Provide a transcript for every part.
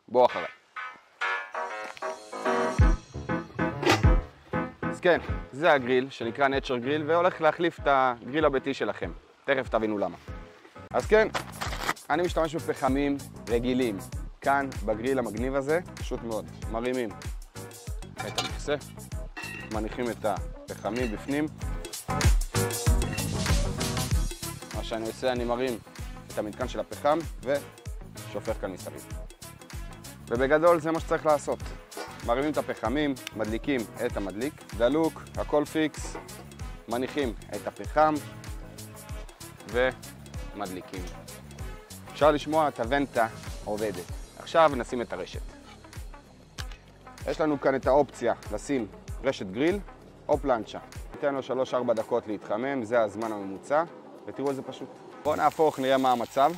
בואו אחריי. אז כן, זה הגריל שנקרא Nature Grill והולך להחליף את הגריל הביתי שלכם. תכף תבינו למה. אז כן, אני משתמש בפחמים רגילים. כאן בגריל המגניב הזה, פשוט מאוד, מרימים את המכסה, מניחים את הפחמים בפנים. מה שאני עושה, אני מרים את המתקן של הפחם ושופך כאן מסביב. ובגדול זה מה שצריך לעשות. מרימים את הפחמים, מדליקים את המדליק, דלוק, הכל פיקס, מניחים את הפחם ומדליקים. אפשר לשמוע את הוונטה עובדת. עכשיו נשים את הרשת. יש לנו כאן את האופציה לשים רשת גריל או פלנצ'ה. ניתן לו 3-4 דקות להתחמם, זה הזמן הממוצע, ותראו איזה פשוט. בואו נהפוך, נראה מה המצב.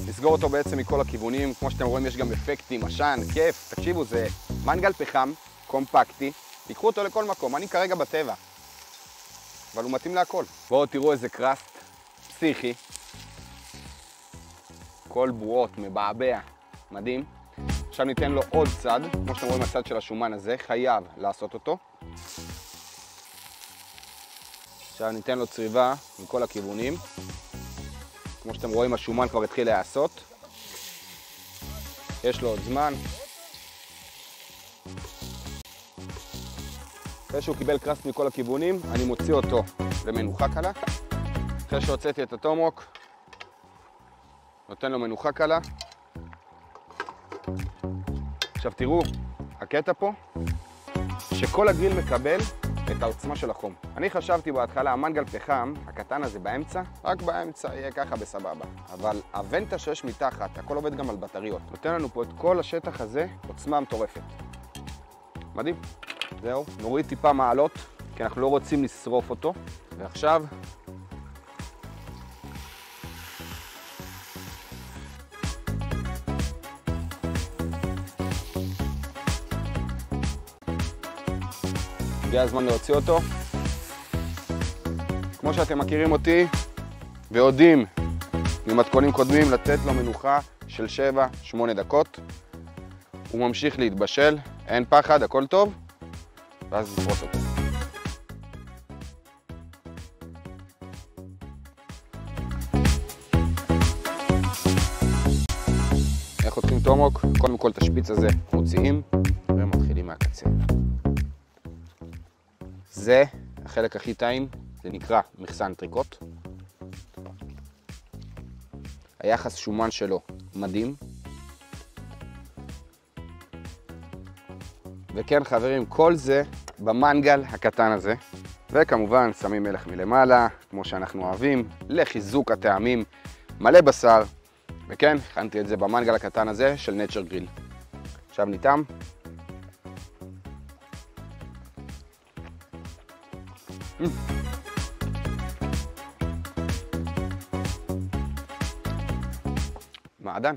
נסגור אותו בעצם מכל הכיוונים, כמו שאתם רואים יש גם אפקטים, עשן, כיף. תקשיבו, זה מנגל פחם, קומפקטי, תיקחו אותו לכל מקום, אני כרגע בטבע, אבל הוא מתאים להכל. בואו תראו איזה קראסט פסיכי, כל בועות, מבעבע, מדהים. עכשיו ניתן לו עוד צד, כמו שאתם רואים הצד של השומן הזה, חייב לעשות אותו. עכשיו ניתן לו צריבה מכל הכיוונים. כמו שאתם רואים השומן כבר התחיל להיעשות. יש לו עוד זמן. אחרי שהוא קיבל קראסט מכל הכיוונים, אני מוציא אותו למנוחה קלה. אחרי שהוצאתי את הטומרוק, נותן לו מנוחה קלה. עכשיו תראו, הקטע פה, שכל הגריל מקבל את העוצמה של החום. אני חשבתי בהתחלה, המנגל פחם, הקטן הזה באמצע, רק באמצע יהיה ככה בסבבה. אבל הוונטה שיש מתחת, הכל עובד גם על בטריות. נותן לנו פה את כל השטח הזה, עוצמה מטורפת. מדהים. זהו, נוריד טיפה מעלות, כי אנחנו לא רוצים לשרוף אותו. ועכשיו, הגיע הזמן להוציא אותו. כמו שאתם מכירים אותי ויודעים ממתכונים קודמים, לתת לו מנוחה של 7-8 דקות. הוא ממשיך להתבשל, אין פחד, הכל טוב, ואז נפרוס אותו. איך חותכים תומרוק? קודם כל את השפיץ הזה מוציאים ומתחילים מהקצה. זה החלק הכי טעים, זה נקרא מכסה אנטריקוט. היחס שומן שלו מדהים. וכן חברים, כל זה במנגל הקטן הזה. וכמובן שמים מלח מלמעלה, כמו שאנחנו אוהבים, לחיזוק הטעמים, מלא בשר. וכן, הכנתי את זה במנגל הקטן הזה של Nature Grill. עכשיו ניתם. מעדן.